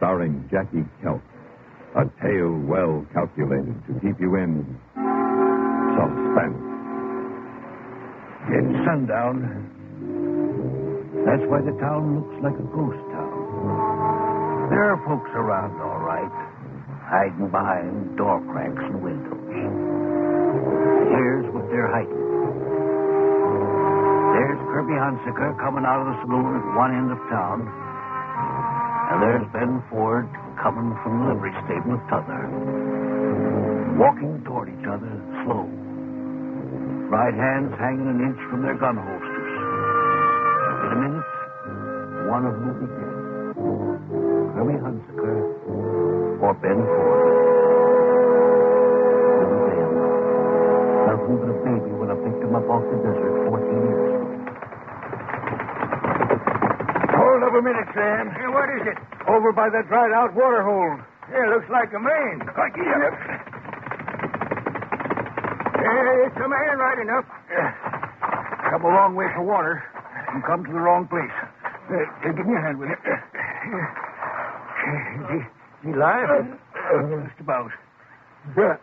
starring Jackie Kelp. A tale well calculated to keep you in suspense. It's sundown. That's why the town looks like a ghost town. There are folks around, all right, hiding behind door cracks and windows. Here's what they're hiding. There's Kirby Hunsaker coming out of the saloon at one end of town. And there's Ben Ford coming from the livery stable at t'other. Walking toward each other, slow. Right hands hanging an inch from their gun holsters. In a minute, one of them will be dead. Kirby Hunsaker or Ben Ford. Little Ben. Nothing but a baby when I picked him up off the desert 14 years ago. Hold up a minute, Sam. Hey, what is it? Over by that dried-out water hole. Yeah, looks like a man. Yep. It's a man right enough. Come a long way for water. You come to the wrong place. Give me a hand with it. Is he alive? Just about. Yeah.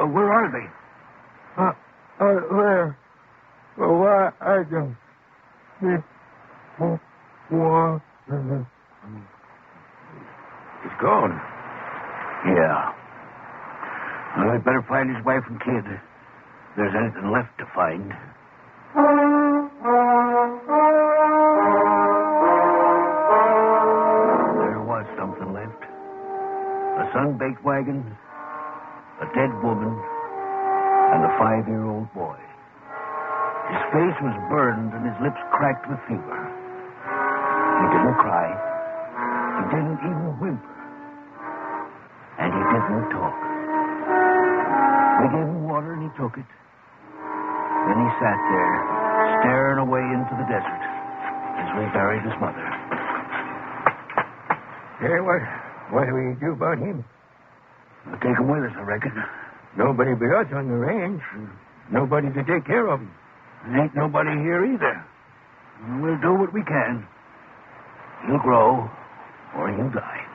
Where are they? There. Well, why I don't need water. He's gone. Yeah. Well, I'd better find his wife and kid. If there's anything left to find. There was something left. A sun-baked wagon, a dead woman, and a 5-year-old boy. His face was burned and his lips cracked with fever. He didn't cry. He didn't even whimper. And he didn't talk. We gave him water and he took it. Then he sat there, staring away into the desert as we buried his mother. Hey, what do we do about him? We'll take him with us, I reckon. Nobody but us on the range. Nobody to take care of him. There ain't nobody here either. We'll do what we can. He'll grow, or he'll die.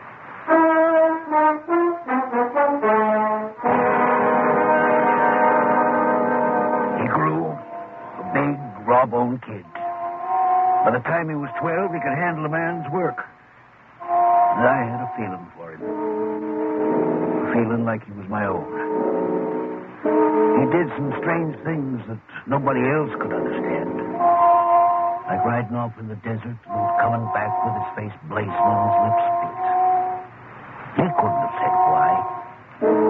He grew, a big, raw-boned kid. By the time he was 12, he could handle a man's work. And I had a feeling for him. A feeling like he was my own. He did some strange things that nobody else could understand. Like riding off in the desert and coming back with his face blazing and his lips split. He couldn't have said why,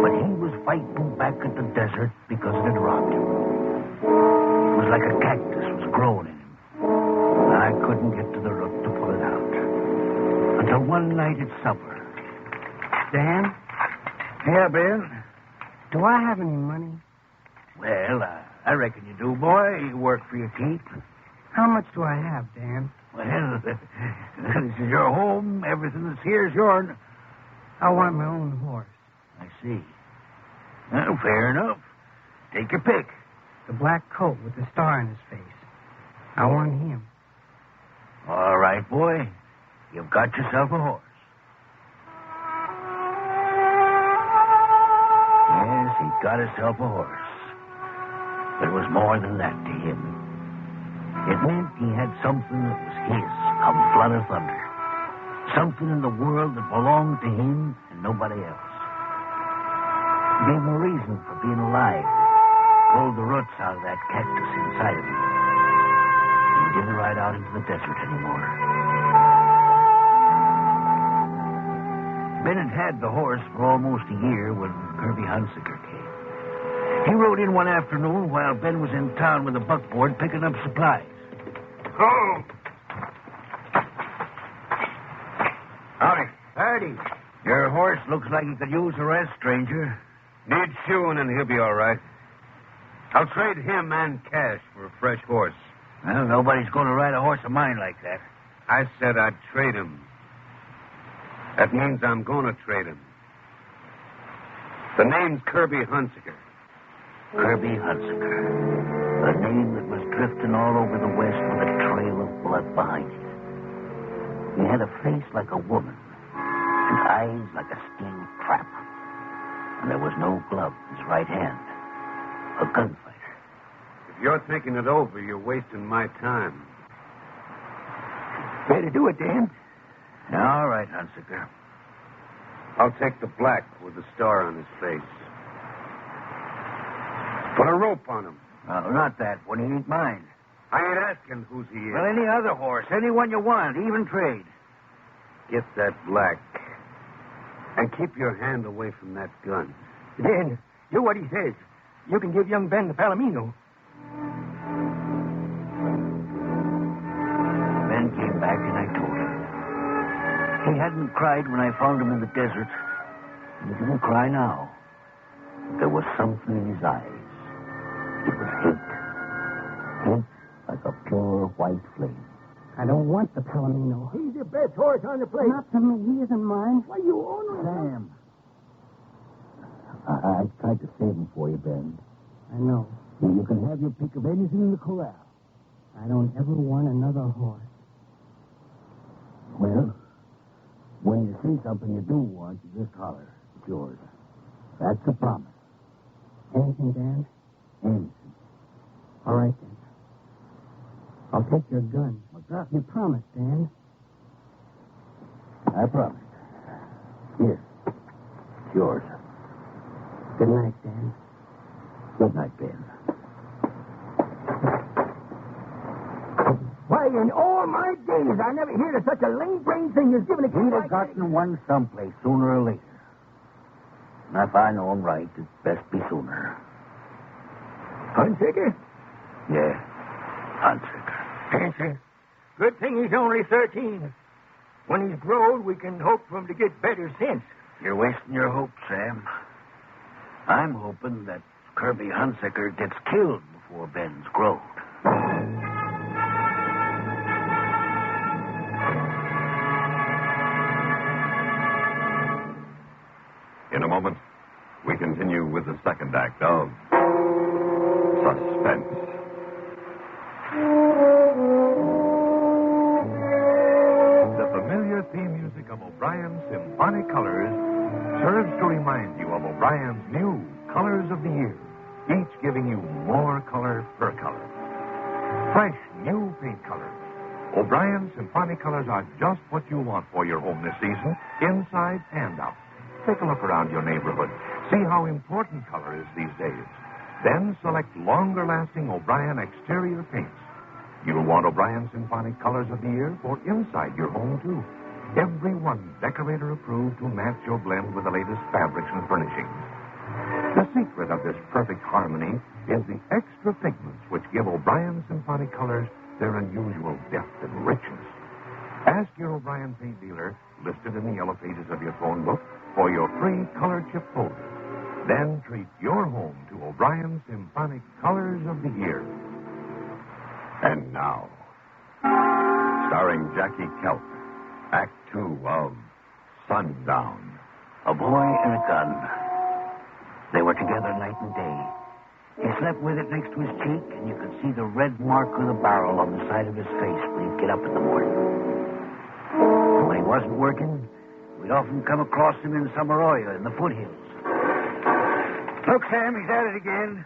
but he was fighting back at the desert because it had robbed him. It was like a cactus was growing in him. And I couldn't get to the root to pull it out. Until one night at supper. Dan? Yeah, Ben? Do I have any money? Well, I reckon you do, boy. You work for your keep. How much do I have, Dan? Well, this is your home. Everything that's here is yours. I want my own horse. I see. Well, fair enough. Take your pick. The black coat with the star in his face. I want him. All right, boy. You've got yourself a horse. Yes, he got himself a horse. But it was more than that to him. It meant he had something that was his, come flood of thunder. Something in the world that belonged to him and nobody else. It gave him a reason for being alive. Pulled the roots out of that cactus inside of him. And he didn't ride out into the desert anymore. Ben had had the horse for almost a year when Kirby Hunsaker came. He rode in one afternoon while Ben was in town with a buckboard picking up supplies. Oh. Howdy. Howdy. Your horse looks like he could use a rest, stranger. Needs shoeing and he'll be all right. I'll trade him and cash for a fresh horse. Well, nobody's going to ride a horse of mine like that. I said I'd trade him. That means I'm going to trade him. The name's Kirby Hunsaker. Kirby Hunsaker. A name that was drifting all over the West with a trail of blood behind it. He had a face like a woman and eyes like a steel trap. And there was no glove in his right hand. A gunfighter. If you're thinking it over, you're wasting my time. Better do it, Dan. All right, Hunsaker. I'll take the black with the star on his face. Put a rope on him. No, not that one. He ain't mine. I ain't asking whose he is. Well, any other horse. Any one you want. Even trade. Get that black. And keep your hand away from that gun. Dan, do what he says. You can give young Ben the Palomino. Ben came back and I told him. He hadn't cried when I found him in the desert. He didn't cry now. There was something in his eyes. It was hate. Hate like a pure white flame. I don't want the Palomino. He's the best horse on the place. Not to me. He isn't mine. Why, you own him. Sam. I tried to save him for you, Ben. I know. You can have your pick of anything in the corral. I don't ever want another horse. Well, when you see something you do want, you just holler. It's yours. That's a promise. Anything, Dan? Anything. All right, then. I'll take your gun. What's that? You promised, Dan. I promised. Here. It's yours. Good night, Dan. Good night, Ben. Why, in all my days, I never heard of such a lame-brained thing as giving a kid He'd like have gotten one someplace sooner or later. And if I know him right, it's best be sooner. Hunsaker? Yeah, Hunsaker. Answer. Good thing he's only 13. When he's grown, we can hope for him to get better sense. You're wasting your hope, Sam. I'm hoping that Kirby Hunsaker gets killed before Ben's grown. In a moment, we continue with the second act of Suspense. The familiar theme music of O'Brien's Symphonic Colors serves to remind you of O'Brien's new Colors of the Year, each giving you more color per color. Fresh, new paint colors. O'Brien's Symphonic Colors are just what you want for your home this season, inside and out. Take a look around your neighborhood. See how important color is these days. Then select longer-lasting O'Brien exterior paints. You'll want O'Brien Symphonic Colors of the Year for inside your home, too. Every one decorator approved to match your blend with the latest fabrics and furnishings. The secret of this perfect harmony is the extra pigments which give O'Brien Symphonic Colors their unusual depth and richness. Ask your O'Brien paint dealer, listed in the yellow pages of your phone book, for your free color chip folder. Then treat your home to O'Brien Symphonic Colors of the Year. And now, starring Jackie Kelp, Act 2 of Sundown. A boy and a gun. They were together night and day. He slept with it next to his cheek, and you could see the red mark of the barrel on the side of his face when he'd get up in the morning. And when he wasn't working, we'd often come across him in some arroyo in the foothills. Look, Sam, he's at it again.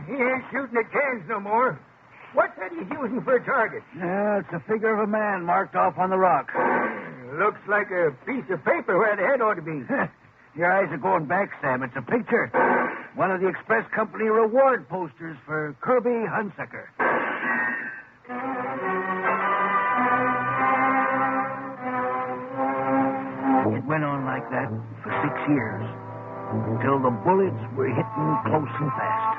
He ain't shooting at cans no more. What's that he's using for a target? Yeah, it's a figure of a man marked off on the rock. Looks like a piece of paper where the head ought to be. Your eyes are going back, Sam. It's a picture. One of the Express Company reward posters for Kirby Hunsaker. It went on like that for 6 years, until the bullets were hitting close and fast.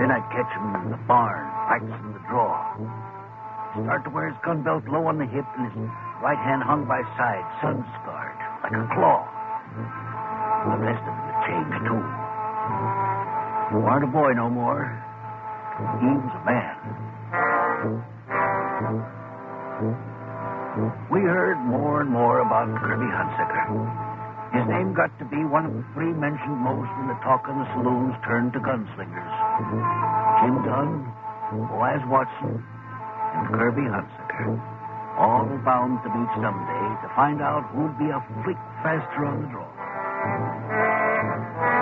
Then I'd catch him in the barn, practicing the draw. Start to wear his gun belt low on the hip, and his right hand hung by his side, sun-scarred, like a claw. The rest of him had changed, too. He weren't a boy no more. He was a man. We heard more and more about Kirby Hunsaker. His name got to be one of the three mentioned most when the talk in the saloons turned to gunslingers. Jim Dunn, Boaz Watson, and Kirby Hunsaker, all bound to meet someday to find out who'd be a freak faster on the draw.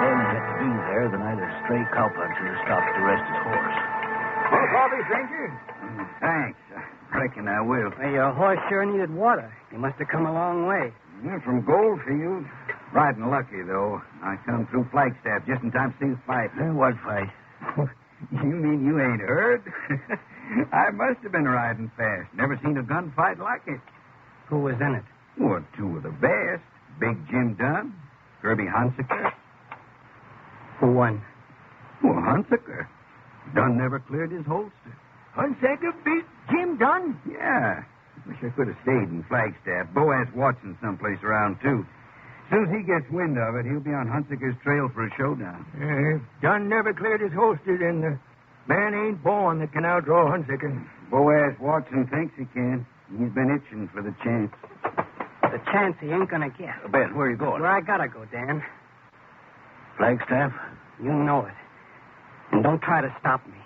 Ben had to be there the night a stray cowpuncher stopped to rest his horse. More coffee, stranger? Thanks. I reckon I will. Well, your horse sure needed water. You must have come a long way. From Goldfield. Riding lucky, though. I come through Flagstaff just in time to see the fight. What fight? You mean you ain't heard? I must have been riding fast. Never seen a gunfight like it. Who was in it? Well, two of the best. Big Jim Dunn, Kirby Hunsaker. Who won? Well, Hunsaker. Dunn never cleared his holster. Hunsaker beat Jim Dunn? Yeah. Wish I could have stayed in Flagstaff. Boaz Watson someplace around, too. As soon as he gets wind of it, he'll be on Hunsaker's trail for a showdown. If Dunn never cleared his holster, then the man ain't born that can outdraw Hunsaker. Boaz Watson thinks he can. He's been itching for the chance. The chance he ain't gonna get. Ben, where are you going? Where I gotta go, Dan. Flagstaff? You know it. And don't try to stop me.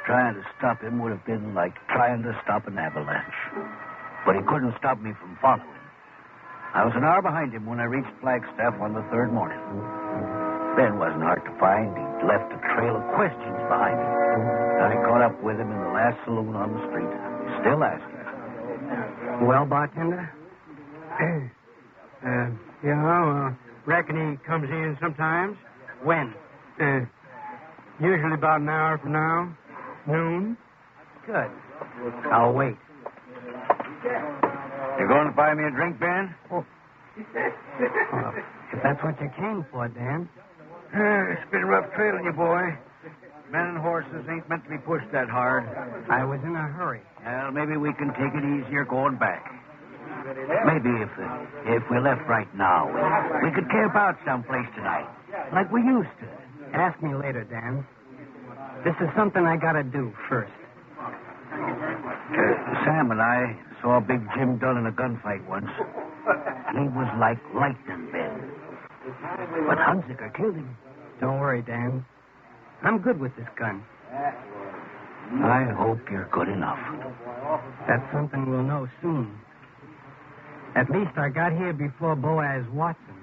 Trying to stop him would have been like trying to stop an avalanche. But he couldn't stop me from following. I was an hour behind him when I reached Flagstaff on the third morning. Ben wasn't hard to find. He'd left a trail of questions behind him. I caught up with him in the last saloon on the street. Still asking. Well, bartender? Reckon he comes in sometimes. When? Usually about an hour from now. Noon. Good. I'll wait. You going to buy me a drink, Ben? Well, if that's what you came for, Dan. It's been rough trailing you, boy. Men and horses ain't meant to be pushed that hard. I was in a hurry. Well, maybe we can take it easier going back. Maybe if we left right now, we could camp out someplace tonight, like we used to. Ask me later, Dan. This is something I gotta do first. Sam and I saw Big Jim Dunn in a gunfight once. He was like lightning, Ben. But Hunsaker killed him. Don't worry, Dan. I'm good with this gun. I hope you're good enough. That's something we'll know soon. At least I got here before Boaz Watson.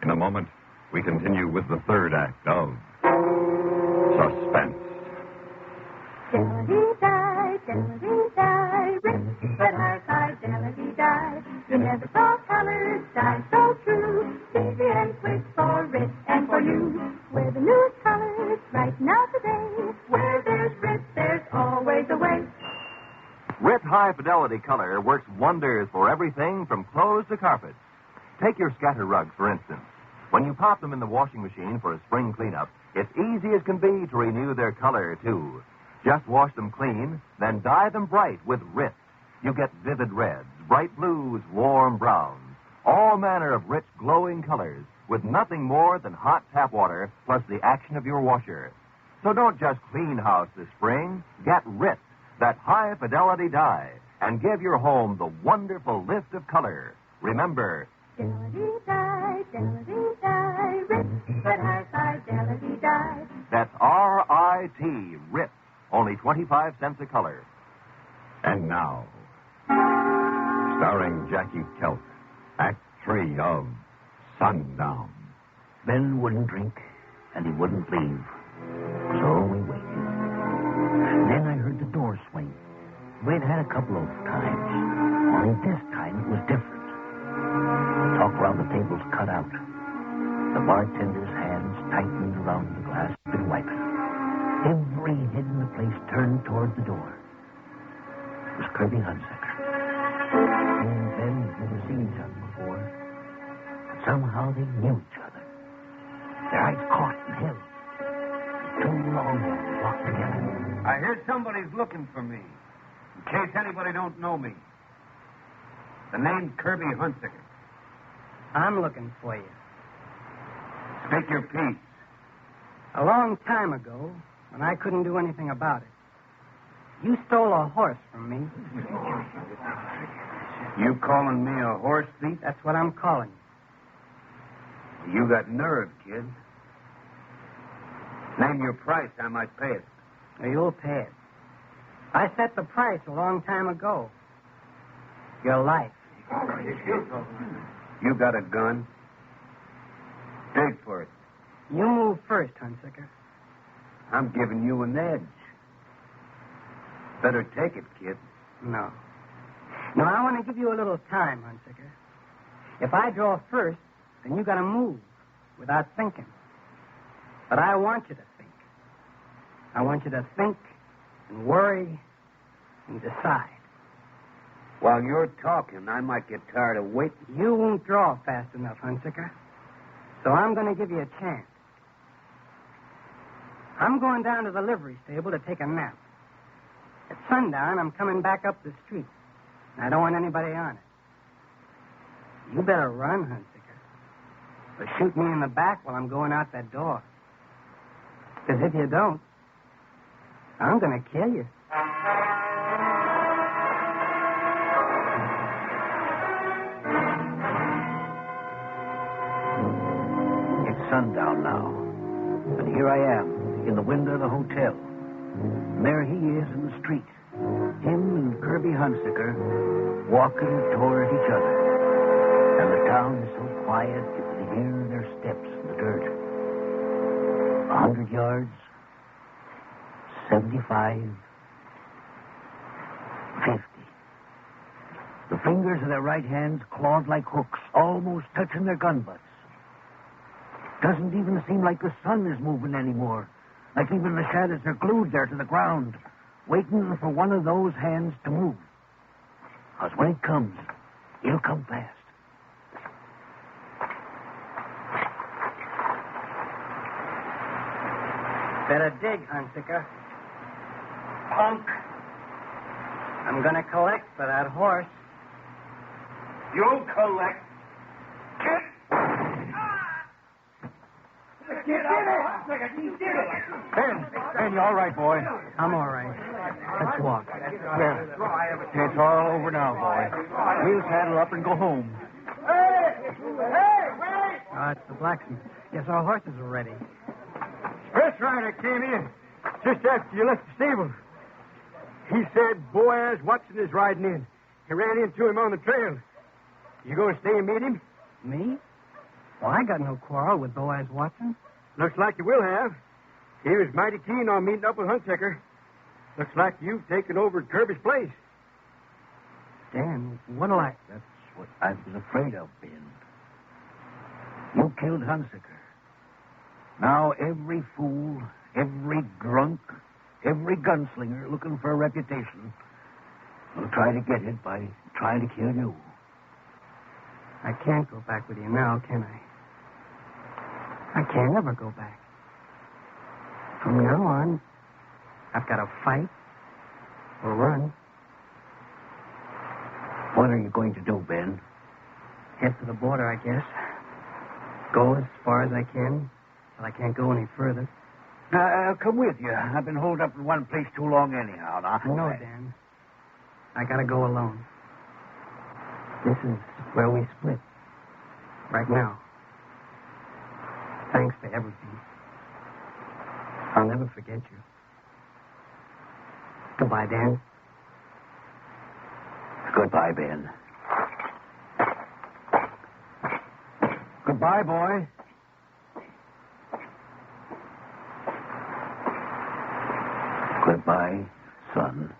In a moment, we continue with the third act of Suspense. Dellity-die, dellity-die, rip, but high-side, dellity-die. You never saw colors die so true. Easy and quick for Rit and for you. We're the newest colors right now today. Where there's Rit, there's always a way. Rit High Fidelity Color works wonders for everything from clothes to carpets. Take your scatter rugs, for instance. When you pop them in the washing machine for a spring cleanup, it's easy as can be to renew their color, too. Just wash them clean, then dye them bright with Rit. You get vivid reds, bright blues, warm browns, all manner of rich, glowing colors with nothing more than hot tap water plus the action of your washer. So don't just clean house this spring. Get Rit, that high-fidelity dye, and give your home the wonderful lift of color. Remember, Dellity-die, dellity-die, Rit, but high-side, dellity-die. that's R-I-T, Rit. Only 25 cents a color. And now, starring Jackie Kelk, Act 3 of Sundown. Ben wouldn't drink, and he wouldn't leave. So we waited. Then I heard the door swing. We'd had a couple of times. Only this time it was different. Talk around the table's cut out. The bartender's hands tightened around the glass been wiping. Every head in the place turned toward the door. It was Kirby Hunsaker. He and Ben had never seen each other before. But somehow they knew each other. Their eyes caught and held. Too long they walked together. I hear somebody's looking for me. In case anybody don't know me. The name's Kirby Hunsaker. I'm looking for you. Take your piece. A long time ago, when I couldn't do anything about it, you stole a horse from me. You calling me a horse thief? That's what I'm calling you. You got nerve, kid. Name your price. I might pay it. Now, you'll pay it. I set the price a long time ago. Your life. You got a gun? Dig for it. You move first, Hunsicker. I'm giving you an edge. Better take it, kid. No. No, I want to give you a little time, Hunsicker. If I draw first, then you got to move without thinking. But I want you to think. I want you to think and worry and decide. While you're talking, I might get tired of waiting. You won't draw fast enough, Hunsicker. So I'm going to give you a chance. I'm going down to the livery stable to take a nap. At sundown, I'm coming back up the street. I don't want anybody on it. You better run, Hunsicker. Or shoot me in the back while I'm going out that door. Because if you don't, I'm going to kill you. It's sundown now. And here I am, in the window of the hotel. And there he is in the street. Him and Kirby Hunsicker walking toward each other. And the town is so quiet you can hear their steps in the dirt. 100 yards, 75, 50. The fingers of their right hands clawed like hooks, almost touching their gun butts. Doesn't even seem like the sun is moving anymore. Like even the shadows are glued there to the ground, waiting for one of those hands to move. Because when it comes, it'll come fast. Better dig, Hunsicker. Punk. I'm going to collect for that horse. You'll collect. Ben, you all right, boy? I'm all right. Let's walk. It's all over now, boy. We'll saddle up and go home. It's the blacksmith. Yes, our horses are ready. Express rider came in just after you left the stable. He said Boaz Watson is riding in. He ran into him on the trail. You going to stay and meet him? Me? Well, I got no quarrel with Boaz Watson. Looks like you will have. He was mighty keen on meeting up with Hunsicker. Looks like you've taken over Kirby's place. Dan, what'll I... That's what I was afraid of, Ben. You killed Hunsicker. Now every fool, every drunk, every gunslinger looking for a reputation will try to get it by trying to kill you. I can't go back with you now, can I? I can't ever go back. From now on, I've got to fight or run. What are you going to do, Ben? Head to the border, I guess. Go as far as I can, till I can't go any further. I'll come with you. I've been holed up in one place too long anyhow. No, Dan. I got to go alone. This is where we split. Right now. Thanks for everything. I'll never forget you. Goodbye, Dan. Goodbye, Ben. Goodbye, boy. Goodbye, son.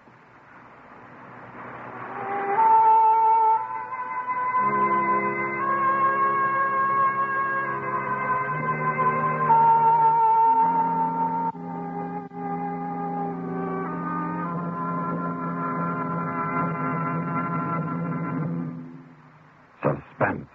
Suspense.